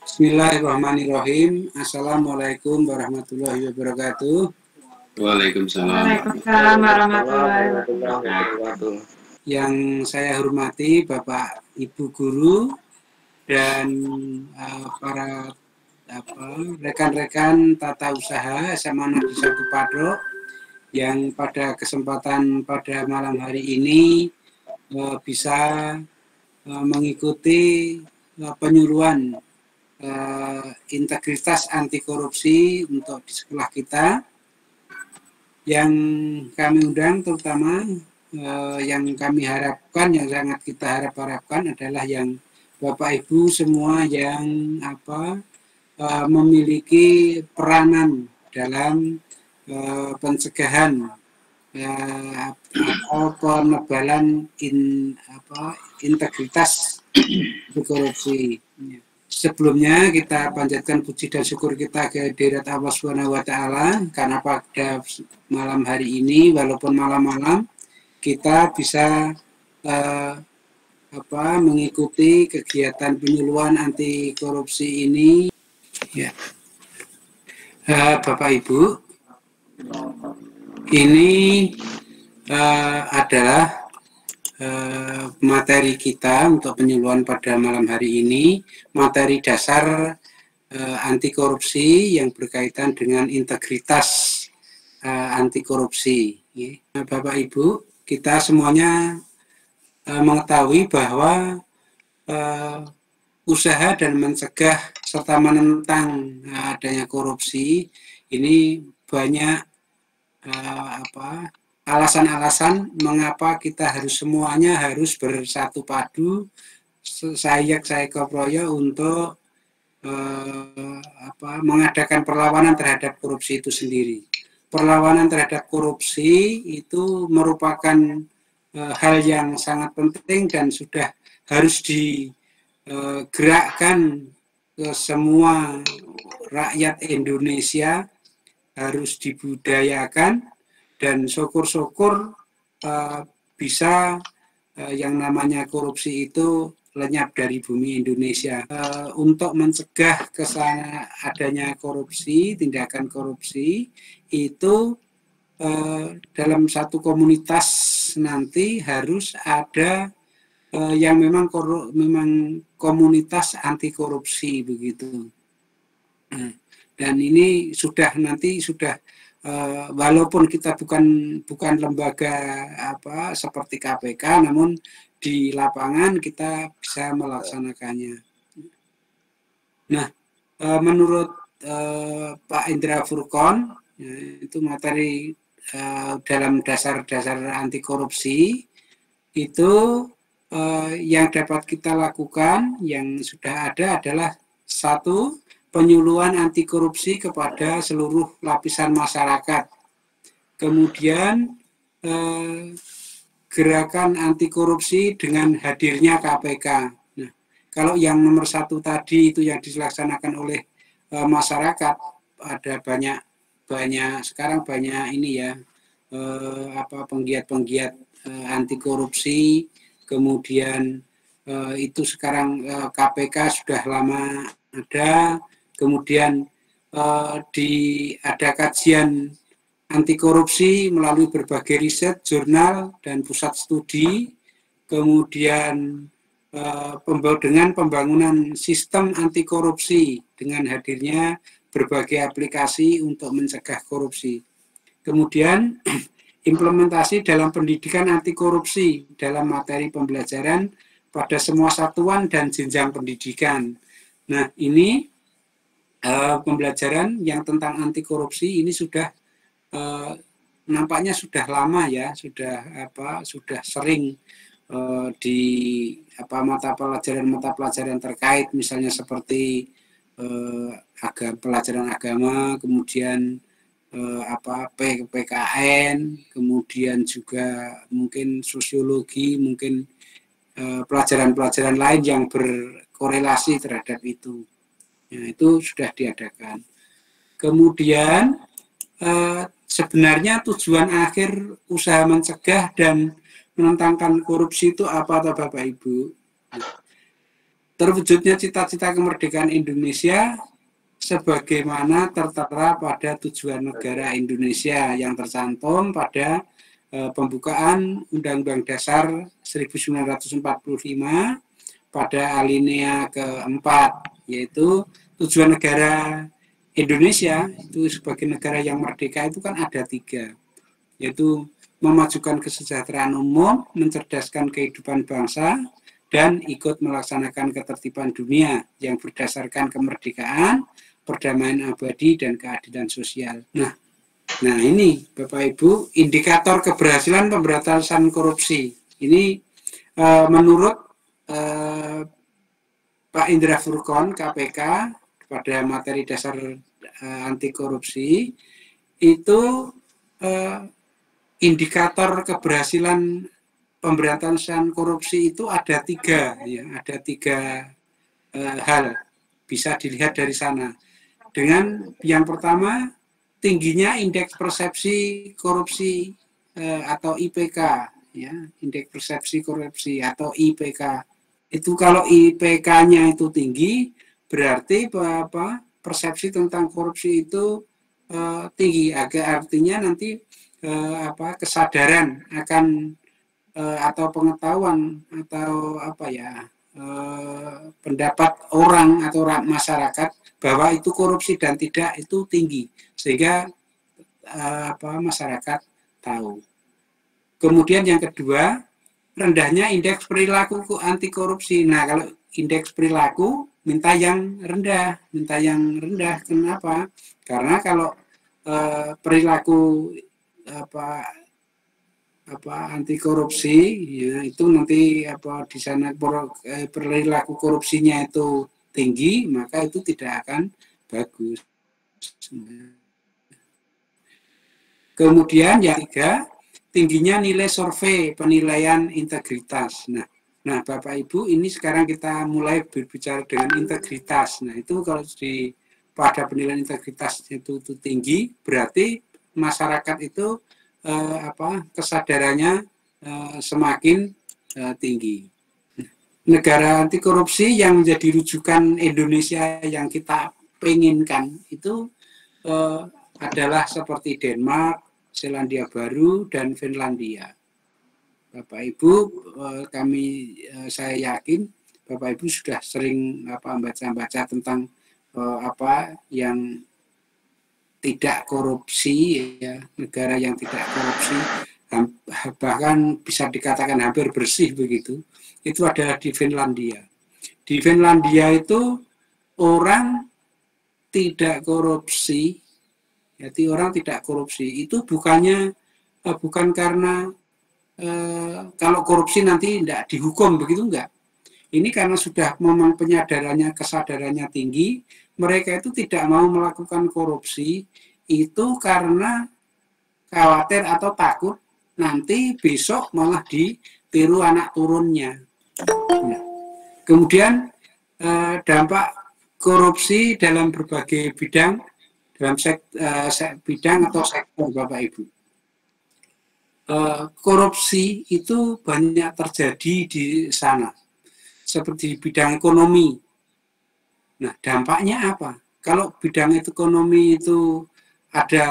Bismillahirrahmanirrahim. Assalamualaikum warahmatullahi wabarakatuh. Waalaikumsalam. Waalaikumsalam warahmatullahi wabarakatuh. Yang saya hormati Bapak Ibu Guru dan para rekan-rekan tata usaha SMA Negeri 1 Padok yang pada kesempatan pada malam hari ini bisa mengikuti penyuluhan integritas anti korupsi untuk di sekolah kita. Yang kami undang terutama yang kami harapkan, yang sangat kita harapkan adalah yang Bapak Ibu semua yang memiliki peranan dalam pencegahan atau penebalan integritas korupsi. Sebelumnya kita panjatkan puji dan syukur kita ke hadirat Allah Subhanahu wa taala karena pada malam hari ini walaupun malam-malam kita bisa mengikuti kegiatan penyuluhan anti korupsi ini. Ya. Bapak Ibu, ini adalah materi kita untuk penyuluhan pada malam hari ini, materi dasar anti korupsi yang berkaitan dengan integritas anti korupsi. Bapak Ibu, kita semuanya mengetahui bahwa usaha dan mencegah serta menentang adanya korupsi ini banyak alasan-alasan mengapa kita semuanya harus bersatu padu saya koproyo untuk mengadakan perlawanan terhadap korupsi itu sendiri. Perlawanan terhadap korupsi itu merupakan hal yang sangat penting dan sudah harus digerakkan ke semua rakyat Indonesia, harus dibudayakan. Dan syukur-syukur bisa yang namanya korupsi itu lenyap dari bumi Indonesia. Untuk mencegah adanya korupsi, tindakan korupsi, itu dalam satu komunitas nanti harus ada yang memang komunitas anti korupsi begitu. Dan ini sudah walaupun kita bukan lembaga seperti KPK, namun di lapangan kita bisa melaksanakannya. Nah, menurut Pak Indra Furqon, itu materi dalam dasar-dasar anti korupsi itu yang dapat kita lakukan yang sudah ada adalah satu, penyuluhan anti korupsi kepada seluruh lapisan masyarakat. Kemudian gerakan anti korupsi dengan hadirnya KPK. Nah, kalau yang nomor satu tadi itu yang dilaksanakan oleh masyarakat, ada banyak sekarang banyak ini ya penggiat-penggiat anti korupsi. Kemudian itu sekarang KPK sudah lama ada. Kemudian ada kajian anti korupsi melalui berbagai riset, jurnal, dan pusat studi. Kemudian dengan pembangunan sistem anti korupsi dengan hadirnya berbagai aplikasi untuk mencegah korupsi. Kemudian implementasi dalam pendidikan anti korupsi dalam materi pembelajaran pada semua satuan dan jenjang pendidikan. Nah, ini pembelajaran yang tentang anti korupsi ini sudah nampaknya sudah lama ya, sudah sering di mata pelajaran terkait, misalnya seperti pelajaran agama, kemudian PKN, kemudian juga mungkin sosiologi, mungkin pelajaran-pelajaran lain yang berkorelasi terhadap itu. Ya, itu sudah diadakan. Kemudian sebenarnya tujuan akhir usaha mencegah dan menentangkan korupsi itu apa, Bapak Ibu? terwujudnya cita-cita kemerdekaan Indonesia sebagaimana tertera pada tujuan negara Indonesia yang tercantum pada pembukaan Undang-Undang Dasar 1945 pada alinea keempat, yaitu tujuan negara Indonesia itu sebagai negara yang merdeka itu kan ada 3, yaitu memajukan kesejahteraan umum, mencerdaskan kehidupan bangsa, dan ikut melaksanakan ketertiban dunia yang berdasarkan kemerdekaan, perdamaian abadi, dan keadilan sosial. Nah ini Bapak Ibu indikator keberhasilan pemberantasan korupsi. Ini menurut Pak Indra Furkon KPK pada materi dasar anti korupsi itu indikator keberhasilan pemberantasan korupsi itu ada 3, ya, ada 3 hal bisa dilihat dari sana. Dengan yang pertama tingginya indeks persepsi korupsi atau IPK, ya, indeks persepsi korupsi atau IPK. Itu kalau IPK-nya itu tinggi berarti persepsi tentang korupsi itu tinggi, artinya nanti kesadaran akan atau pengetahuan atau pendapat orang atau masyarakat bahwa itu korupsi dan tidak itu tinggi, sehingga masyarakat tahu. Kemudian yang kedua, rendahnya indeks perilaku anti korupsi. Nah, kalau indeks perilaku minta yang rendah. Kenapa? Karena kalau perilaku anti korupsi, ya, itu nanti di sana perilaku korupsinya itu tinggi, maka itu tidak akan bagus. Kemudian yang 3, tingginya nilai survei penilaian integritas. Nah Bapak Ibu, ini sekarang kita mulai berbicara dengan integritas. Nah itu kalau pada penilaian integritas itu tinggi, berarti masyarakat itu kesadarannya semakin tinggi. Negara anti korupsi yang menjadi rujukan Indonesia yang kita penginkan itu adalah seperti Denmark, Selandia Baru, dan Finlandia. Bapak Ibu, saya yakin Bapak Ibu sudah sering baca-baca tentang yang tidak korupsi, ya, negara yang tidak korupsi, bahkan bisa dikatakan hampir bersih begitu, itu adalah di Finlandia. Di Finlandia itu orang tidak korupsi, jadi orang tidak korupsi itu bukan karena kalau korupsi nanti tidak dihukum begitu, enggak. Ini karena sudah memang kesadarannya tinggi, mereka itu tidak mau melakukan korupsi itu karena khawatir atau takut nanti besok malah ditiru anak turunnya. Nah, kemudian dampak korupsi dalam berbagai bidang, dalam bidang atau sektor Bapak Ibu. Korupsi itu banyak terjadi di sana, seperti di bidang ekonomi. Nah, dampaknya apa? Kalau bidang ekonomi itu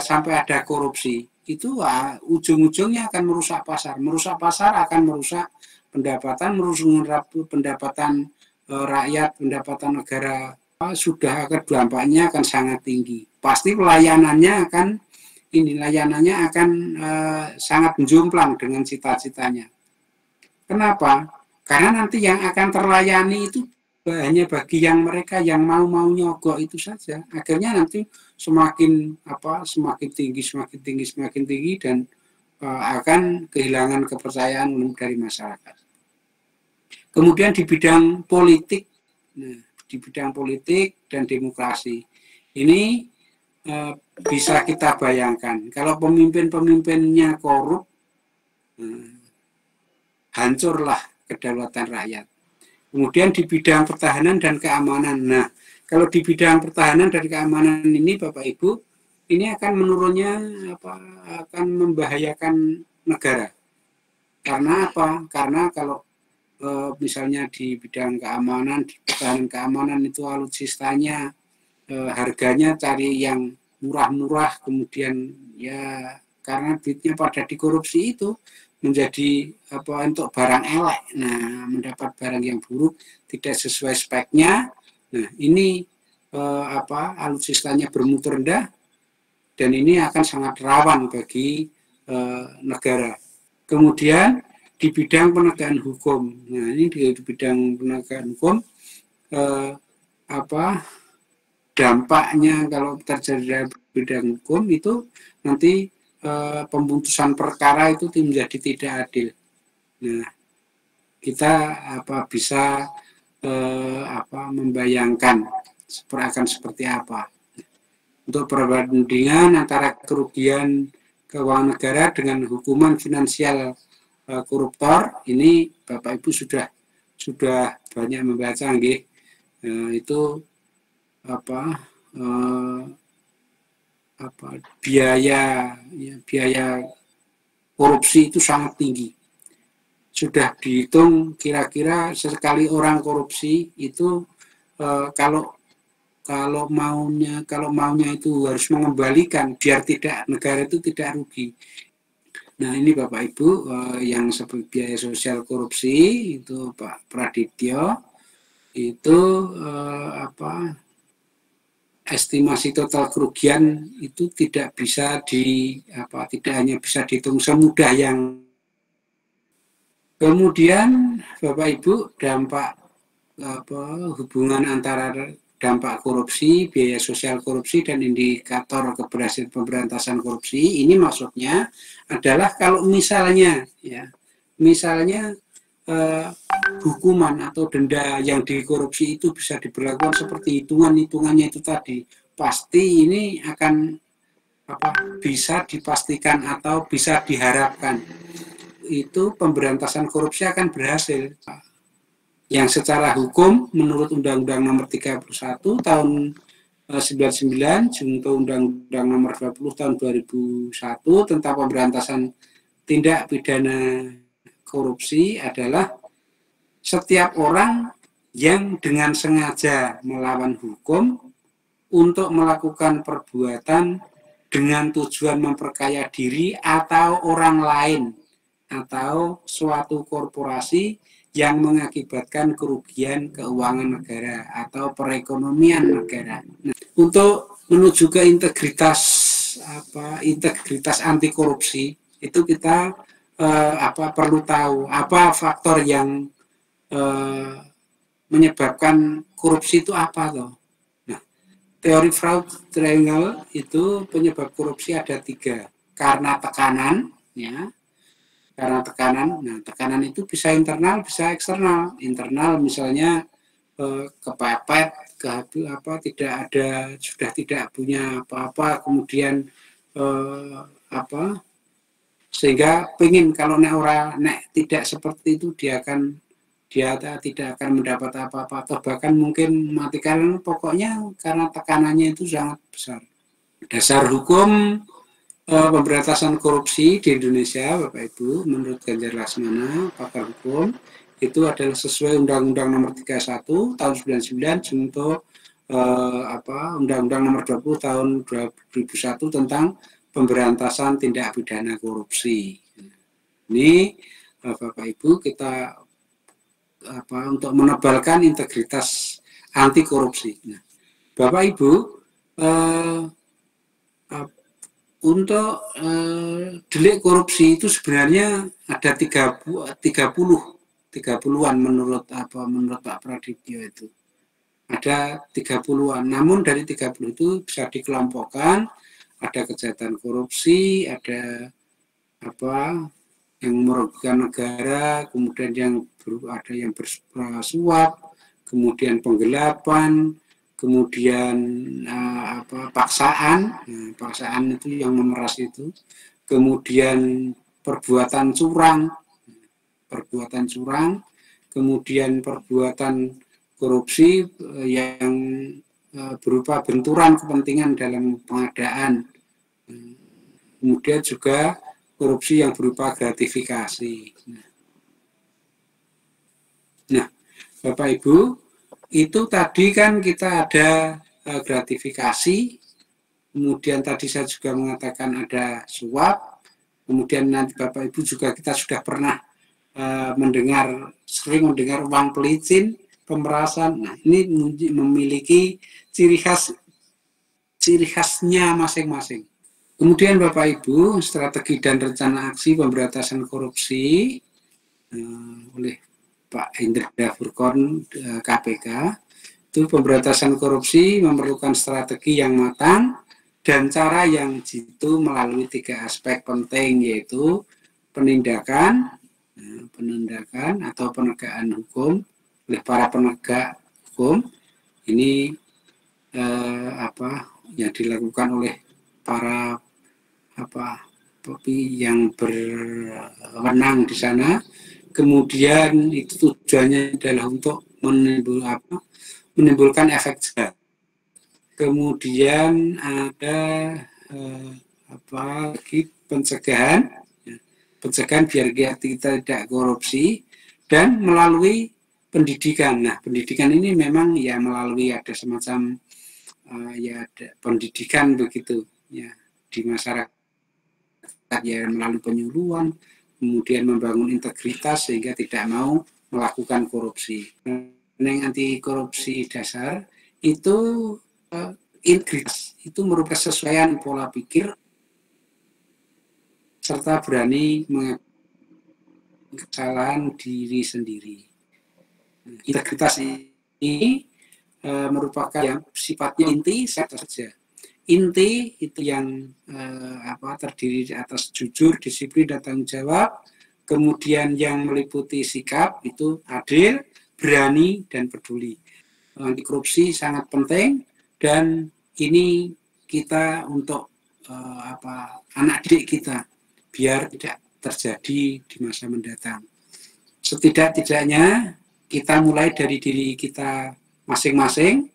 sampai ada korupsi, itu ujung-ujungnya akan merusak pasar. Merusak pasar akan merusak pendapatan, merusak pendapatan rakyat, pendapatan negara. Sudah dampaknya akan sangat tinggi. Pasti layanannya akan sangat menjomplang dengan cita-citanya. Kenapa? Karena nanti yang akan terlayani itu hanya bagi mereka yang mau nyogok itu saja. Akhirnya nanti semakin tinggi dan akan kehilangan kepercayaan dari masyarakat. Kemudian di bidang politik, di bidang politik dan demokrasi ini bisa kita bayangkan kalau pemimpin-pemimpinnya korup, hancurlah kedaulatan rakyat. Kemudian di bidang pertahanan dan keamanan. Nah, kalau di bidang pertahanan dan keamanan ini Bapak Ibu, ini akan menurunnya akan membahayakan negara. Karena apa? Karena kalau misalnya di bidang keamanan, di pertahanan keamanan itu alutsistanya harganya cari yang murah-murah, kemudian ya karena duitnya pada dikorupsi itu menjadi untuk barang elek. Nah, mendapat barang yang buruk, tidak sesuai speknya. Nah, ini alutsistanya bermutu rendah dan ini akan sangat rawan bagi negara. Kemudian di bidang penegakan hukum. Nah, ini di bidang penegakan hukum dampaknya kalau terjadi bidang hukum itu nanti pemputusan perkara itu menjadi tidak adil. Nah, kita bisa membayangkan akan seperti apa. Untuk perbandingan antara kerugian keuangan negara dengan hukuman finansial koruptor, ini Bapak Ibu sudah banyak membaca, nggih. Itu biaya korupsi itu sangat tinggi. Sudah dihitung kira-kira sekali orang korupsi itu kalau maunya itu harus mengembalikan biar tidak negara itu tidak rugi. Nah, ini Bapak Ibu yang seperti biaya sosial korupsi itu Pak Pradityo itu estimasi total kerugian itu tidak hanya bisa dihitung semudah yang. Kemudian Bapak Ibu, dampak hubungan antara dampak korupsi, biaya sosial korupsi, dan indikator keberhasilan pemberantasan korupsi, ini maksudnya adalah kalau misalnya hukuman atau denda yang dikorupsi itu bisa diberlakukan seperti hitungannya itu tadi, pasti ini akan bisa dipastikan atau bisa diharapkan itu pemberantasan korupsi akan berhasil. Yang secara hukum menurut Undang-Undang Nomor 31 Tahun 99 junto Undang-Undang Nomor 20 Tahun 2001 tentang pemberantasan tindak pidana korupsi adalah setiap orang yang dengan sengaja melawan hukum untuk melakukan perbuatan dengan tujuan memperkaya diri atau orang lain atau suatu korporasi yang mengakibatkan kerugian keuangan negara atau perekonomian negara. Nah, untuk menuju ke integritas anti korupsi itu kita perlu tahu apa faktor yang menyebabkan korupsi itu apa toh. Nah, teori fraud triangle itu penyebab korupsi ada 3, karena tekanan, ya. Karena tekanan, nah tekanan itu bisa internal, bisa eksternal. Internal misalnya kepepet, sudah tidak punya apa-apa, kemudian sehingga pengen kalau tidak seperti itu dia tidak akan mendapat apa-apa atau bahkan mungkin mati karena pokoknya karena tekanannya itu sangat besar. Dasar hukum pemberantasan korupsi di Indonesia, Bapak Ibu, menurut Ganjar Laksmana, pakar hukum, itu adalah sesuai Undang-Undang Nomor 31 Tahun 99 junto Undang-Undang Nomor 20 Tahun 2001 tentang pemberantasan tindak pidana korupsi. Ini Bapak Ibu kita untuk menebalkan integritas anti korupsi. Nah, Bapak Ibu untuk delik korupsi itu sebenarnya ada 30-an menurut Pak Pradityo itu. Ada 30-an. Namun dari 30 itu bisa dikelompokkan, ada kejahatan korupsi, ada yang merugikan negara, kemudian ada yang bersuap, kemudian penggelapan, kemudian paksaan, paksaan itu yang memeras itu, kemudian perbuatan curang, kemudian perbuatan korupsi yang berupa benturan kepentingan dalam pengadaan, kemudian juga korupsi yang berupa gratifikasi. Nah, Bapak Ibu, itu tadi kan kita ada gratifikasi, kemudian tadi saya juga mengatakan ada suap, kemudian nanti Bapak Ibu juga kita sudah pernah sering mendengar uang pelicin, pemerasan. Nah, ini memiliki ciri khasnya masing-masing. Kemudian Bapak Ibu, strategi dan rencana aksi pemberantasan korupsi oleh Pak Indra Furkon KPK, itu pemberantasan korupsi memerlukan strategi yang matang dan cara yang jitu melalui 3 aspek penting, yaitu penindakan atau penegakan hukum oleh para penegak hukum. Ini yang dilakukan oleh para yang berwenang di sana. Kemudian itu tujuannya adalah untuk menimbulkan efek jerah. Kemudian ada lagi pencegahan biar kita tidak korupsi, dan melalui pendidikan. Nah, pendidikan ini memang ya melalui ada semacam ada pendidikan begitu ya di masyarakat, ya melalui penyuluhan, kemudian membangun integritas sehingga tidak mau melakukan korupsi. Yang anti korupsi dasar itu integritas, itu merupakan kesesuaian pola pikir serta berani mengakui kesalahan diri sendiri. Integritas ini merupakan yang sifatnya inti saja. Inti itu yang terdiri atas jujur, disiplin, dan tanggung jawab. Kemudian yang meliputi sikap itu adil, berani, dan peduli. Anti korupsi sangat penting, dan ini kita untuk anak didik kita biar tidak terjadi di masa mendatang. Setidak-tidaknya kita mulai dari diri kita masing-masing.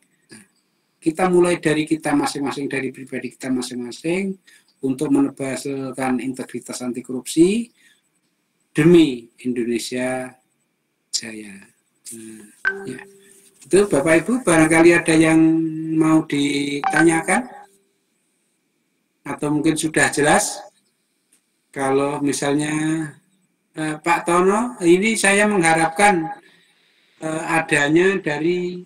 Kita mulai dari kita masing-masing, dari pribadi kita masing-masing, untuk menebalkan integritas anti korupsi demi Indonesia Jaya. Ya. Itu Bapak Ibu, barangkali ada yang mau ditanyakan atau mungkin sudah jelas. Kalau misalnya Pak Tono, ini saya mengharapkan adanya dari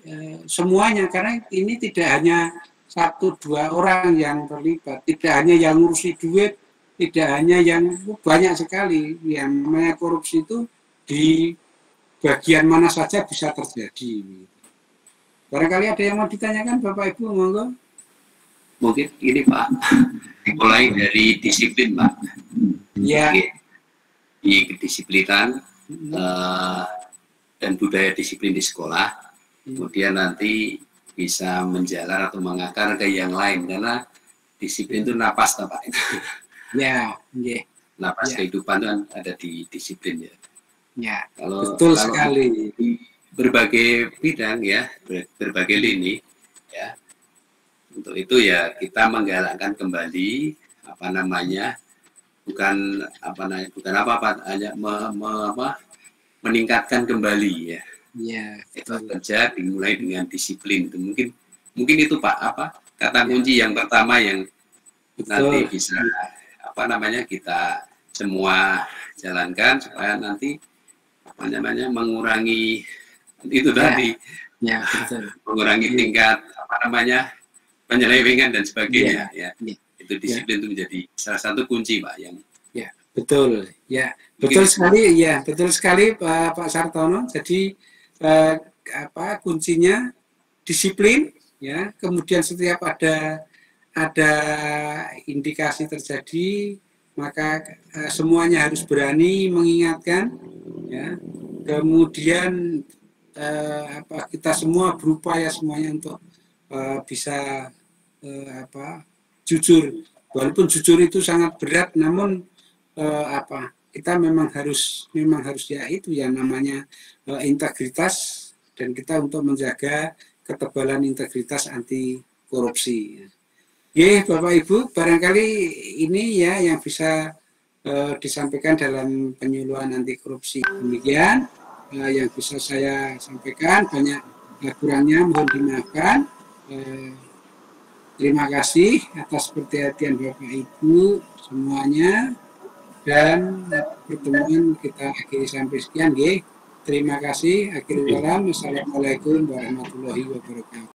semuanya, karena ini tidak hanya 1-2 orang yang terlibat, tidak hanya yang ngurusi duit, tidak hanya yang banyak sekali. Yang namanya korupsi itu di bagian mana saja bisa terjadi. Barangkali ada yang mau ditanyakan Bapak Ibu, monggo. Mungkin ini Pak, mulai dari disiplin Pak. Ya. Di kedisiplinan dan budaya disiplin di sekolah, kemudian nanti bisa menjalar atau mengakar ke yang lain, karena disiplin itu napas Pak. Ya, napas kehidupan kan ada di disiplin ya. Ya, kalau sekali. Di berbagai bidang ya, berbagai lini ya. Untuk itu ya kita menggalakkan kembali bukan hanya meningkatkan kembali ya. Ya, itu kerja dimulai dengan disiplin. Itu mungkin itu Pak kata kunci yang pertama yang nanti bisa kita semua jalankan supaya nanti mengurangi itu tadi. Ya, betul. Mengurangi tingkat penyelewengan dan sebagainya ya. Itu disiplin itu menjadi salah satu kunci Pak yang betul ya, betul sekali ya, betul sekali Pak Sartono. Jadi kuncinya disiplin ya, kemudian setiap ada indikasi terjadi maka semuanya harus berani mengingatkan ya, kemudian kita semua berupaya semuanya untuk bisa jujur, walaupun jujur itu sangat berat, namun kita memang harus ya itu yang namanya integritas, dan kita untuk menjaga ketebalan integritas anti korupsi. Oke, Bapak Ibu, barangkali ini ya yang bisa disampaikan dalam penyuluhan anti korupsi. Demikian. yang bisa saya sampaikan. Banyak kurangnya mohon dimaafkan. Terima kasih atas perhatian Bapak Ibu semuanya, dan pertemuan kita akhiri sampai sekian. Terima kasih. Akhirul kalam. Wassalamualaikum warahmatullahi wabarakatuh.